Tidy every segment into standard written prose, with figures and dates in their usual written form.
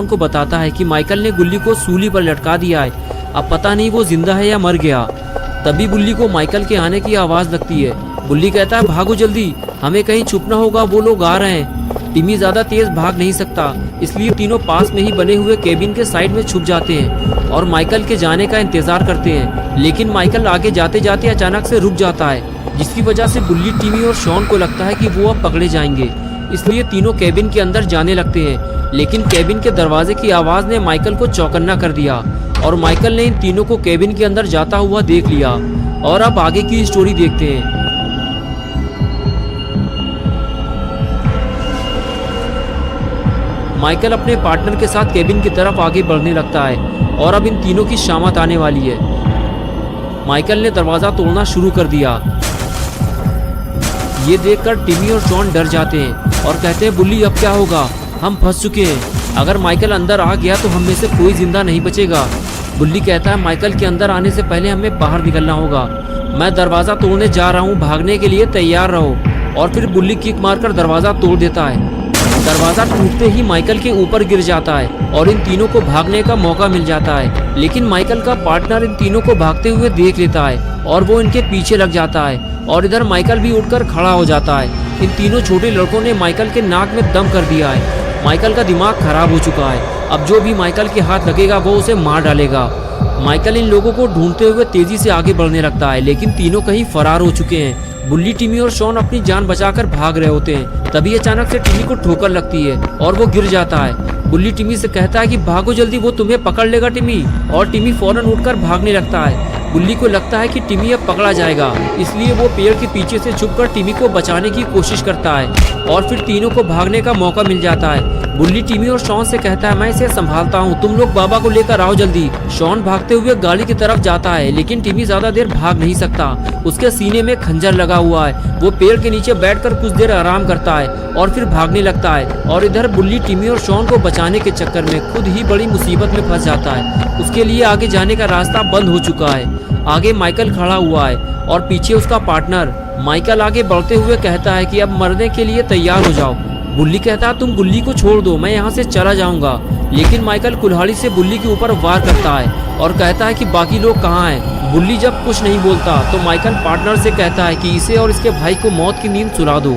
Shawn को बताता है कि माइकल ने गुल्ली को सूली पर लटका दिया है, अब पता नहीं वो जिंदा है या मर गया। तभी बुल्ली को माइकल के आने की आवाज लगती है। बुल्ली कहता है भागो जल्दी, हमें कहीं छुपना होगा, वो लोग आ रहे हैं। टिमी ज्यादा तेज भाग नहीं सकता, इसलिए तीनों पास में ही बने हुए केबिन के साइड में छुप जाते हैं और माइकल के जाने का इंतजार करते हैं। लेकिन माइकल आगे जाते जाते अचानक से रुक जाता है, जिसकी वजह से बुल्ली, टिमी और शॉन को लगता है कि वो अब पकड़े जाएंगे, इसलिए तीनों केबिन के अंदर जाने लगते हैं। लेकिन केबिन के दरवाजे की आवाज ने माइकल को चौकन्ना कर दिया और माइकल ने इन तीनों को केबिन के अंदर जाता हुआ देख लिया। और अब आगे की स्टोरी देखते हैं। माइकल अपने पार्टनर के साथ केबिन की तरफ आगे बढ़ने लगता है और अब इन तीनों की शामत आने वाली है। माइकल ने दरवाजा तोड़ना शुरू कर दिया। ये देखकर टिमी और शॉन डर जाते हैं और कहते हैं बुल्ली अब क्या होगा, हम फंस चुके हैं, अगर माइकल अंदर आ गया तो हम में से कोई जिंदा नहीं बचेगा। बुल्ली कहता है माइकल के अंदर आने से पहले हमें बाहर निकलना होगा, मैं दरवाजा तोड़ने जा रहा हूँ, भागने के लिए तैयार रहो। और फिर बुल्ली किक मारकर दरवाजा तोड़ देता है। दरवाजा टूटते ही माइकल के ऊपर गिर जाता है और इन तीनों को भागने का मौका मिल जाता है। लेकिन माइकल का पार्टनर इन तीनों को भागते हुए देख लेता है और वो इनके पीछे लग जाता है और इधर माइकल भी उठकर खड़ा हो जाता है। इन तीनों छोटे लड़कों ने माइकल के नाक में दम कर दिया है। माइकल का दिमाग खराब हो चुका है, अब जो भी माइकल के हाथ लगेगा वो उसे मार डालेगा। माइकल इन लोगों को ढूंढते हुए तेजी से आगे बढ़ने लगता है, लेकिन तीनों कहीं फरार हो चुके हैं। बुल्ली, टिमी और शॉन अपनी जान बचाकर भाग रहे होते हैं। तभी अचानक से टिमी को ठोकर लगती है और वो गिर जाता है। बुल्ली टिमी से कहता है कि भागो जल्दी, वो तुम्हें पकड़ लेगा टिमी। और टिमी फौरन उठकर भागने लगता है। बुल्ली को लगता है कि टिमी अब पकड़ा जाएगा, इसलिए वो पेड़ के पीछे से छुपकर टिमी को बचाने की कोशिश करता है और फिर तीनों को भागने का मौका मिल जाता है। बुल्ली टिमी और शॉन से कहता है मैं इसे संभालता हूँ, तुम लोग बाबा को लेकर आओ जल्दी। शॉन भागते हुए गाड़ी की तरफ जाता है, लेकिन टिमी ज्यादा देर भाग नहीं सकता, उसके सीने में खंजर लगा हुआ है। वो पेड़ के नीचे बैठकर कुछ देर आराम करता है और फिर भागने लगता है। और इधर बुल्ली टिमी और शॉन को बचाने के चक्कर में खुद ही बड़ी मुसीबत में फंस जाता है। उसके लिए आगे जाने का रास्ता बंद हो चुका है। आगे माइकल खड़ा हुआ है और पीछे उसका पार्टनर। माइकल आगे बढ़ते हुए कहता है कि अब मरने के लिए तैयार हो जाओ। बुल्ली कहता है तुम गुल्ली को छोड़ दो, मैं यहाँ से चला जाऊंगा। लेकिन माइकल कुल्हाड़ी से बुल्ली के ऊपर वार करता है और कहता है कि बाकी लोग कहाँ हैं। बुल्ली जब कुछ नहीं बोलता तो माइकल पार्टनर से कहता है कि इसे और इसके भाई को मौत की नींद सुला दो,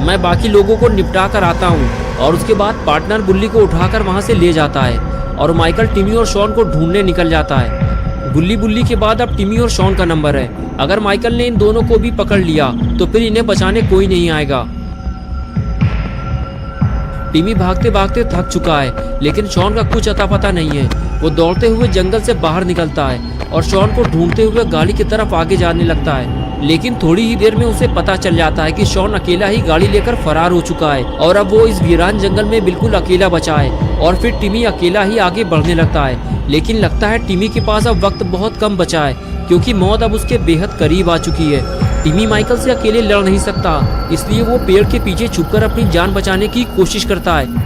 मैं बाकी लोगों को निपटा कर आता हूँ। और उसके बाद पार्टनर बुल्ली को उठाकर वहाँ से ले जाता है और माइकल टिमी और शॉन को ढूंढने निकल जाता है। बुल्ली के बाद अब टिमी और शॉन का नंबर है। अगर माइकल ने इन दोनों को भी पकड़ लिया तो फिर इन्हें बचाने कोई नहीं आएगा। टिमी भागते भागते थक चुका है, लेकिन शॉन का कुछ अता पता नहीं है। वो दौड़ते हुए जंगल से बाहर निकलता है और शॉन को ढूंढते हुए गाड़ी की तरफ आगे जाने लगता है। लेकिन थोड़ी ही देर में उसे पता चल जाता है कि शॉन अकेला ही गाड़ी लेकर फरार हो चुका है और अब वो इस वीरान जंगल में बिल्कुल अकेला बचा है। और फिर टिमी अकेला ही आगे बढ़ने लगता है, लेकिन लगता है टिमी के पास अब वक्त बहुत कम बचा है, क्योंकि मौत अब उसके बेहद करीब आ चुकी है। टिमी माइकल से अकेले लड़ नहीं सकता, इसलिए वो पेड़ के पीछे छुपकर अपनी जान बचाने की कोशिश करता है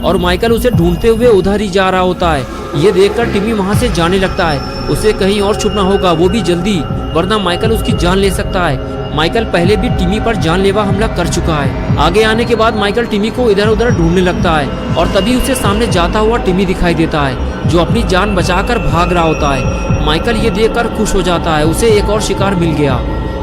और माइकल उसे ढूंढते हुए उधर ही जा रहा होता है। ये देखकर टिमी वहां से जाने लगता है, उसे कहीं और छुपना होगा, वो भी जल्दी, वरना माइकल उसकी जान ले सकता है। माइकल पहले भी टिमी पर जानलेवा हमला कर चुका है। आगे आने के बाद माइकल टिमी को इधर उधर ढूंढने लगता है और तभी उसे सामने जाता हुआ टिमी दिखाई देता है, जो अपनी जान बचाकर भाग रहा होता है। माइकल ये देखकर खुश हो जाता है, उसे एक और शिकार मिल गया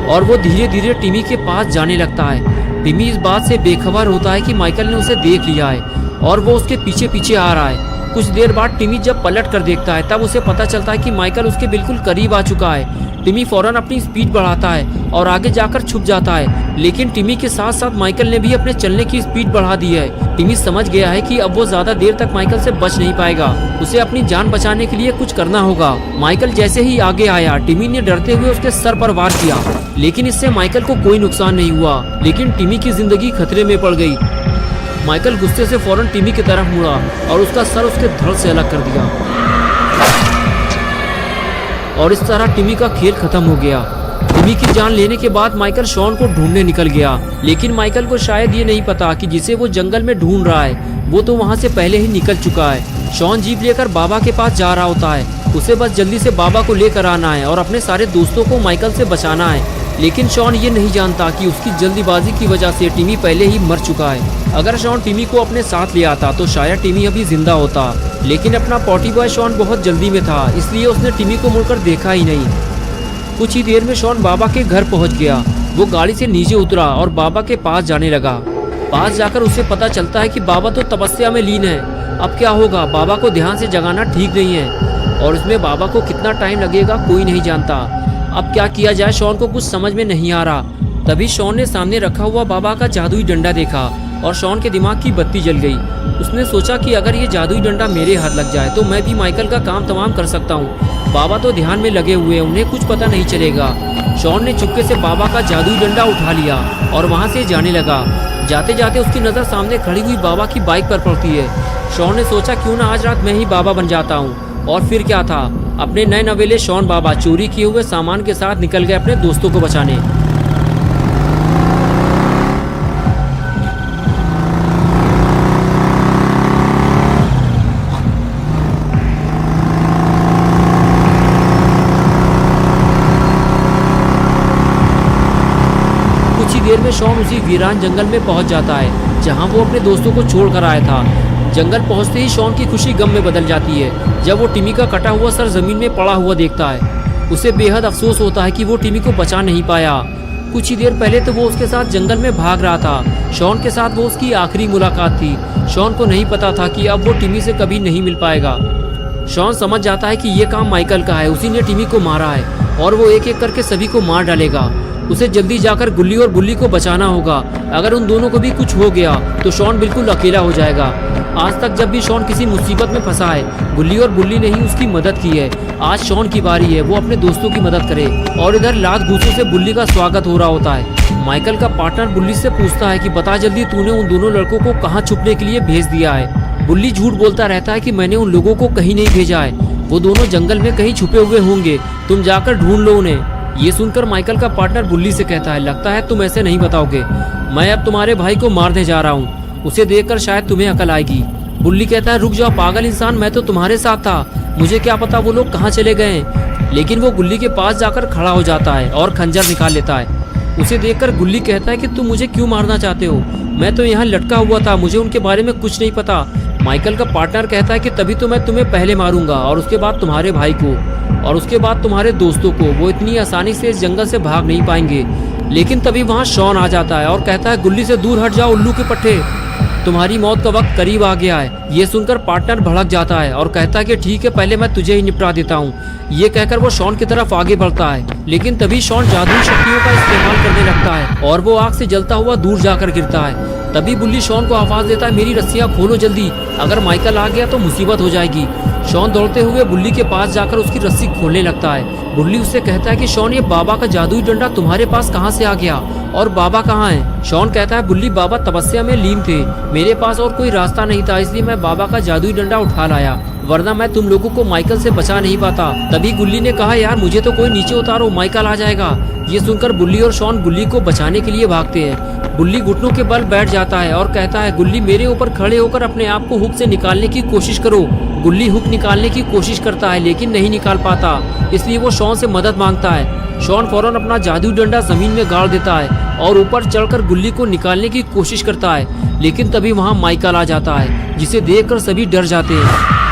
और वो धीरे धीरे टिमी के पास जाने लगता है। टिमी इस बात से बेखबर होता है कि माइकल ने उसे देख लिया है और वो उसके पीछे पीछे आ रहा है। कुछ देर बाद टिमी जब पलट कर देखता है तब उसे पता चलता है कि माइकल उसके बिल्कुल करीब आ चुका है। टिमी फौरन अपनी स्पीड बढ़ाता है और आगे जाकर छुप जाता है, लेकिन टिमी के साथ साथ माइकल ने भी अपने चलने की स्पीड बढ़ा दी है। टिमी समझ गया है कि अब वो ज्यादा देर तक माइकल से बच नहीं पाएगा, उसे अपनी जान बचाने के लिए कुछ करना होगा। माइकल जैसे ही आगे आया, टिमी ने डरते हुए उसके सर पर वार किया, लेकिन इससे माइकल को कोई नुकसान नहीं हुआ, लेकिन टिमी की जिंदगी खतरे में पड़ गई। माइकल गुस्से से फौरन टिमी की तरफ मुड़ा और उसका सर उसके धड़ से अलग कर दिया और इस तरह टिमी का खेल खत्म हो गया। टिमी की जान लेने के बाद माइकल शॉन को ढूंढने निकल गया, लेकिन माइकल को शायद ये नहीं पता कि जिसे वो जंगल में ढूंढ रहा है वो तो वहाँ से पहले ही निकल चुका है। शॉन जीप लेकर बाबा के पास जा रहा होता है, उसे बस जल्दी से बाबा को लेकर आना है और अपने सारे दोस्तों को माइकल से बचाना है। लेकिन शॉन ये नहीं जानता कि उसकी जल्दीबाजी की वजह से टिमी पहले ही मर चुका है। अगर शॉन टिमी को अपने साथ ले आता तो शायद टिमी अभी जिंदा होता, लेकिन अपना पॉटी बॉय शॉन बहुत जल्दी में था, इसलिए उसने टिमी को मुड़कर देखा ही नहीं। कुछ ही देर में शॉन बाबा के घर पहुंच गया। वो गाड़ी से नीचे उतरा और बाबा के पास जाने लगा। पास जाकर उसे पता चलता है कि बाबा तो तपस्या में लीन है। अब क्या होगा? बाबा को ध्यान से जगाना ठीक नहीं है और इसमें बाबा को कितना टाइम लगेगा कोई नहीं जानता। अब क्या किया जाए? शॉन को कुछ समझ में नहीं आ रहा। तभी शॉन ने सामने रखा हुआ बाबा का जादुई डंडा देखा और शॉन के दिमाग की बत्ती जल गई। उसने सोचा कि अगर ये जादुई डंडा मेरे हाथ लग जाए तो मैं भी माइकल का काम तमाम कर सकता हूँ। बाबा तो ध्यान में लगे हुए हैं, उन्हें कुछ पता नहीं चलेगा। शॉन ने चुपके से बाबा का जादुई डंडा उठा लिया और वहाँ से जाने लगा। जाते जाते उसकी नज़र सामने खड़ी हुई बाबा की बाइक पर पड़ती है। शॉन ने सोचा क्यों ना आज रात मैं ही बाबा बन जाता हूँ। और फिर क्या था, अपने नए नवेले शॉन बाबा चोरी किए हुए सामान के साथ निकल गए अपने दोस्तों को बचाने। कुछ ही देर में शॉन उसी वीरान जंगल में पहुंच जाता है जहां वो अपने दोस्तों को छोड़ कर आया था। जंगल पहुंचते ही शॉन की खुशी गम में बदल जाती है जब वो टिमी का कटा हुआ सर जमीन में पड़ा हुआ देखता है। उसे बेहद अफसोस होता है कि वो टिमी को बचा नहीं पाया। कुछ ही देर पहले तो वो उसके साथ जंगल में भाग रहा था। शॉन के साथ वो उसकी आखिरी मुलाकात थी। शॉन को नहीं पता था कि अब वो टिमी से कभी नहीं मिल पाएगा। शॉन समझ जाता है कि ये काम माइकल का है, उसी ने टिमी को मारा है और वो एक एक करके सभी को मार डालेगा। उसे जल्दी जाकर गुल्ली और बुल्ली को बचाना होगा। अगर उन दोनों को भी कुछ हो गया तो शॉन बिल्कुल अकेला हो जाएगा। आज तक जब भी शॉन किसी मुसीबत में फंसा है, गुल्ली और बुल्ली ने ही उसकी मदद की है। आज शॉन की बारी है वो अपने दोस्तों की मदद करे। और इधर लात घूंसों से बुल्ली का स्वागत हो रहा होता है। माइकल का पार्टनर बुल्ली से पूछता है कि बता जल्दी, तूने उन दोनों लड़कों को कहाँ छुपने के लिए भेज दिया है? बुल्ली झूठ बोलता रहता है कि मैंने उन लोगों को कहीं नहीं भेजा है, वो दोनों जंगल में कहीं छुपे हुए होंगे, तुम जाकर ढूंढ लो उन्हें। ये सुनकर माइकल का पार्टनर बुल्ली से कहता है, लगता है तुम ऐसे नहीं बताओगे, मैं अब तुम्हारे भाई को मारने जा रहा हूँ, उसे देखकर शायद तुम्हें अकल आएगी। बुल्ली कहता है, रुक जाओ पागल इंसान, मैं तो तुम्हारे साथ था, मुझे क्या पता वो लोग कहाँ चले गए। लेकिन वो गुल्ली के पास जाकर खड़ा हो जाता है और खंजर निकाल लेता है। उसे देखकर गुल्ली कहता है कि तुम मुझे क्यों मारना चाहते हो, मैं तो यहाँ लटका हुआ था, मुझे उनके बारे में कुछ नहीं पता। माइकल का पार्टनर कहता है कि तभी तो मैं तुम्हें पहले मारूंगा और उसके बाद तुम्हारे भाई को और उसके बाद तुम्हारे दोस्तों को। वो इतनी आसानी से इस जंगल से भाग नहीं पाएंगे। लेकिन तभी वहाँ शॉन आ जाता है और कहता है, गुल्ली से दूर हट जाओ उल्लू के पट्टे, तुम्हारी मौत का वक्त करीब आ गया है। ये सुनकर पार्टनर भड़क जाता है और कहता है कि ठीक है, पहले मैं तुझे ही निपटा देता हूँ। ये कहकर वो शॉन की तरफ आगे बढ़ता है, लेकिन तभी शॉन जादुई शक्तियों का इस्तेमाल करने लगता है और वो आग से जलता हुआ दूर जाकर गिरता है। तभी बुल्ली शॉन को आवाज देता है, मेरी रस्सियाँ खोलो जल्दी, अगर माइकल आ गया तो मुसीबत हो जाएगी। शॉन दौड़ते हुए बुल्ली के पास जाकर उसकी रस्सी खोलने लगता है। बुल्ली उससे कहता है कि शॉन, ये बाबा का जादुई डंडा तुम्हारे पास कहाँ से आ गया और बाबा कहाँ है? शॉन कहता है, बुल्ली बाबा तपस्या में लीन थे, मेरे पास और कोई रास्ता नहीं था, इसलिए मैं बाबा का जादुई डंडा उठा लाया, वरना मैं तुम लोगों को माइकल से बचा नहीं पाता। तभी गुल्ली ने कहा, यार मुझे तो कोई नीचे उतारो, माइकल आ जाएगा। ये सुनकर बुल्ली और शॉन गुल्ली को बचाने के लिए भागते हैं। बुल्ली घुटनों के बल बैठ जाता है और कहता है, गुल्ली मेरे ऊपर खड़े होकर अपने आप को हुक से निकालने की कोशिश करो। गुल्ली हुक निकालने की कोशिश करता है लेकिन नहीं निकाल पाता, इसलिए वो शॉन से मदद मांगता है। शॉन फौरन अपना जादुई डंडा जमीन में गाड़ देता है और ऊपर चढ़कर गुल्ली को निकालने की कोशिश करता है। लेकिन तभी वहाँ माइकल आ जाता है, जिसे देखकर सभी डर जाते हैं।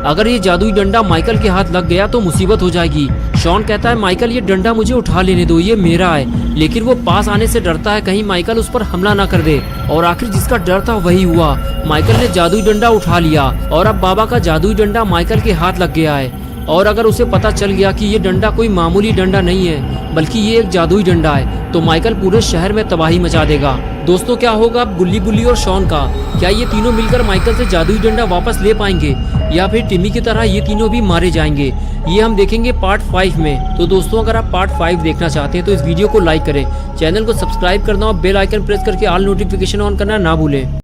अगर ये जादुई डंडा माइकल के हाथ लग गया तो मुसीबत हो जाएगी। शॉन कहता है, माइकल ये डंडा मुझे उठा लेने दो, ये मेरा है। लेकिन वो पास आने से डरता है कहीं माइकल उस पर हमला ना कर दे। और आखिर जिसका डर था वही हुआ, माइकल ने जादुई डंडा उठा लिया और अब बाबा का जादुई डंडा माइकल के हाथ लग गया है। और अगर उसे पता चल गया कि ये डंडा कोई मामूली डंडा नहीं है बल्कि ये एक जादुई डंडा है, तो माइकल पूरे शहर में तबाही मचा देगा। दोस्तों, क्या होगा अब गुल्ली बुल्ली और शॉन का? क्या ये तीनों मिलकर माइकल से जादुई डंडा वापस ले पाएंगे या फिर टिमी की तरह ये तीनों भी मारे जाएंगे? ये हम देखेंगे पार्ट 5 में। तो दोस्तों, अगर आप पार्ट 5 देखना चाहते हैं तो इस वीडियो को लाइक करें, चैनल को सब्सक्राइब करना और बेल आइकन प्रेस करके ऑल नोटिफिकेशन ऑन करना ना भूलें।